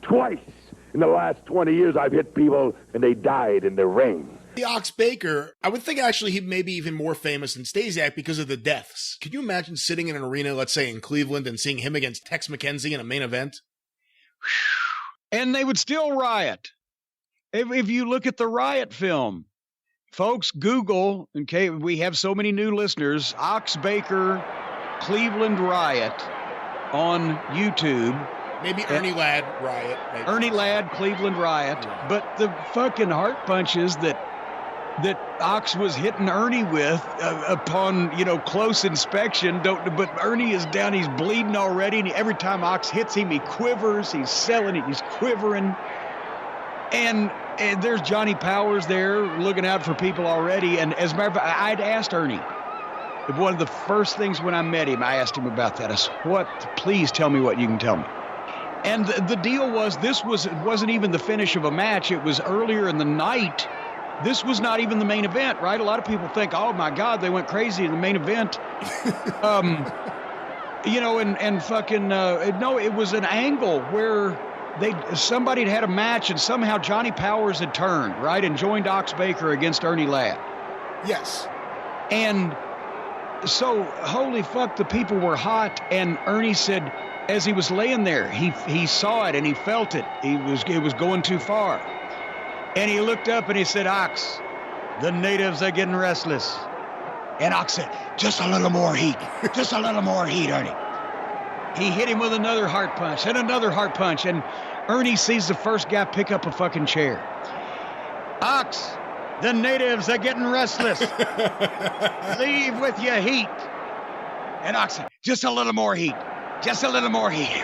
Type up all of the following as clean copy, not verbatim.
Twice in the last 20 years, I've hit people and they died in the ring. The Ox Baker, I would think actually he may be even more famous than Stasiak because of the deaths. Could you imagine sitting in an arena, let's say in Cleveland, and seeing him against Tex McKenzie in a main event? And they would still riot. If you look at the Riot film, folks, Google, okay, we have so many new listeners, Ox Baker, Cleveland Riot on YouTube. Maybe Ernie Ladd Riot. Maybe. Ernie Ladd, Cleveland Riot. Yeah. But the fucking heart punches that Ox was hitting Ernie with upon, close inspection. But Ernie is down. He's bleeding already. And every time Ox hits him, he quivers. He's selling it. He's quivering. And there's Johnny Powers there looking out for people already. And as a matter of fact, I'd asked Ernie. One of the first things when I met him, I asked him about that. I said, please tell me what you can tell me. And the deal was it wasn't even the finish of a match. It was earlier in the night. This was not even the main event, right? A lot of people think, oh, my God, they went crazy in the main event. No, it was an angle where somebody had a match and somehow Johnny Powers had turned, right, and joined Ox Baker against Ernie Ladd. Yes. And so, holy fuck, the people were hot, and Ernie said, as he was laying there, he saw it and he felt it. It was going too far. And he looked up and he said, Ox, the natives are getting restless. And Ox said, just a little more heat. Just a little more heat, Ernie. He hit him with another heart punch and another heart punch. And Ernie sees the first guy pick up a fucking chair. Ox, the natives are getting restless. Leave with your heat. And Ox said, just a little more heat. Just a little more heat.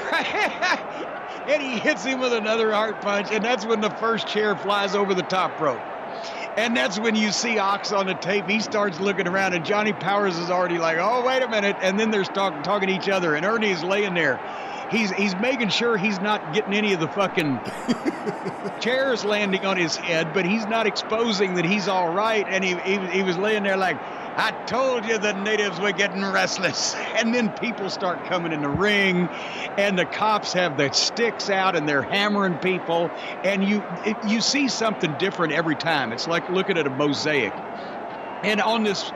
And he hits him with another heart punch, and that's when the first chair flies over the top rope. And that's when you see Ox on the tape. He starts looking around, and Johnny Powers is already like, oh, wait a minute. And then they're talking to each other, and Ernie's laying there. He's making sure he's not getting any of the fucking chairs landing on his head, but he's not exposing that he's all right. And he was laying there like, I told you the natives were getting restless. And then people start coming in the ring, and the cops have their sticks out, and they're hammering people. And you see something different every time. It's like looking at a mosaic. And on this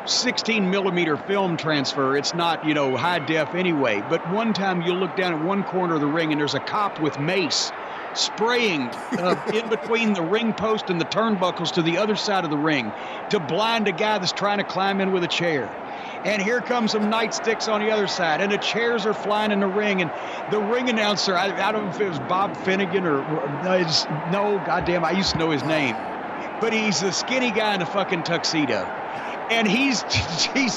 16 millimeter film transfer, it's not, high def anyway. But one time you'll look down at one corner of the ring, and there's a cop with mace spraying in between the ring post and the turnbuckles to the other side of the ring to blind a guy that's trying to climb in with a chair. And here comes some nightsticks on the other side, and the chairs are flying in the ring, and the ring announcer, I don't know if it was Bob Finnegan or no, goddamn, I used to know his name, but he's the skinny guy in a fucking tuxedo. And he's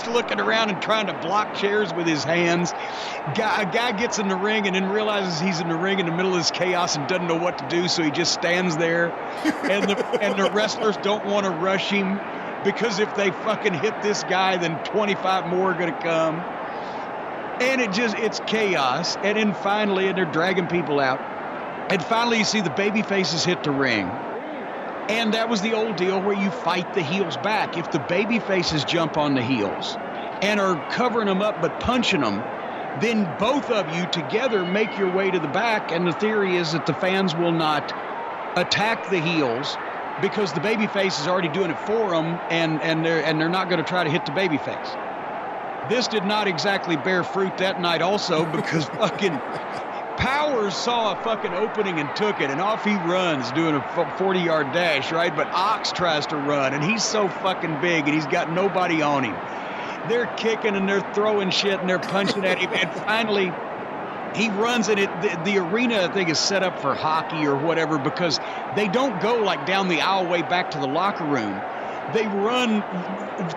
looking around and trying to block chairs with his hands. A guy gets in the ring and then realizes he's in the ring in the middle of this chaos and doesn't know what to do, so he just stands there. And the wrestlers don't want to rush him because if they fucking hit this guy, then 25 more are going to come. And it's chaos. And then finally, and they're dragging people out. And finally, you see the baby faces hit the ring. And that was the old deal where you fight the heels back. If the baby faces jump on the heels and are covering them up but punching them, then both of you together make your way to the back. And the theory is that the fans will not attack the heels because the baby face is already doing it for them, and they're not going to try to hit the baby face. This did not exactly bear fruit that night also because fucking Powers saw a fucking opening and took it, and off he runs doing a 40-yard dash, right? But Ox tries to run, and he's so fucking big, and he's got nobody on him. They're kicking, and they're throwing shit, and they're punching at him, and finally he runs, and the arena, I think, is set up for hockey or whatever because they don't go, like, down the aisleway back to the locker room. They run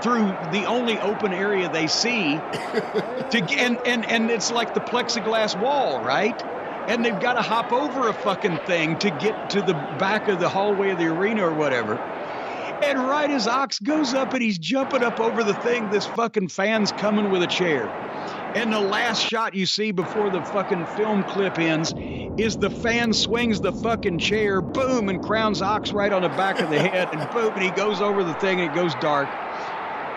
through the only open area they see, and it's like the plexiglass wall, right? And they've got to hop over a fucking thing to get to the back of the hallway of the arena or whatever. And right as Ox goes up and he's jumping up over the thing, this fucking fan's coming with a chair. And the last shot you see before the fucking film clip ends is the fan swings the fucking chair, boom, and crowns Ox right on the back of the head, and boom, and he goes over the thing and it goes dark.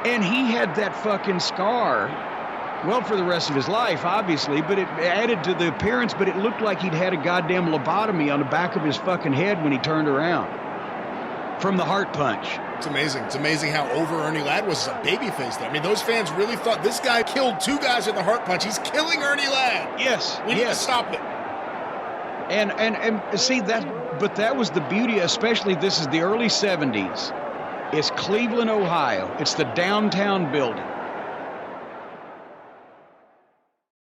And he had that fucking scar Well, for the rest of his life, obviously, but it added to the appearance, but it looked like he'd had a goddamn lobotomy on the back of his fucking head when he turned around from the heart punch. It's amazing. It's amazing how over Ernie Ladd was as a babyface there. I mean, those fans really thought this guy killed 2 guys with the heart punch. He's killing Ernie Ladd. Yes. We need to stop it. And see that, but that was the beauty, especially this is the early 70s. It's Cleveland, Ohio. It's the downtown building.